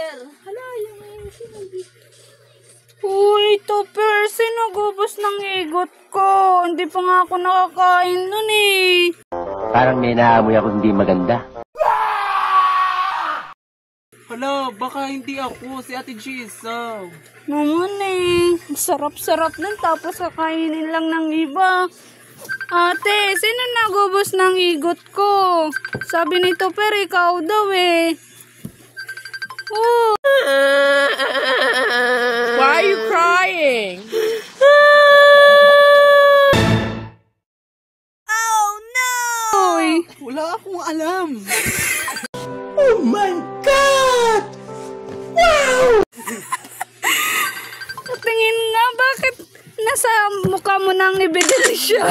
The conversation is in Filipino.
Hala, yung sinabi. Uy, Topper, sinagubos ng igot ko. Hindi pa nga ako nakakain nun eh. Parang may naamoy ako hindi maganda. Hala, baka hindi ako. Si Ate Jisa. Naman eh. Sarap-sarap nun tapos kakainin lang ng iba. Ate, sino nagubos ng igot ko? Sabi ni Topper, ikaw daw eh. Oh. Why are you crying? Oh no! Uy. Wala akong alam. Oh my God! Wow! Tingin nga, bakit nasa mukha mo nang ebidensya?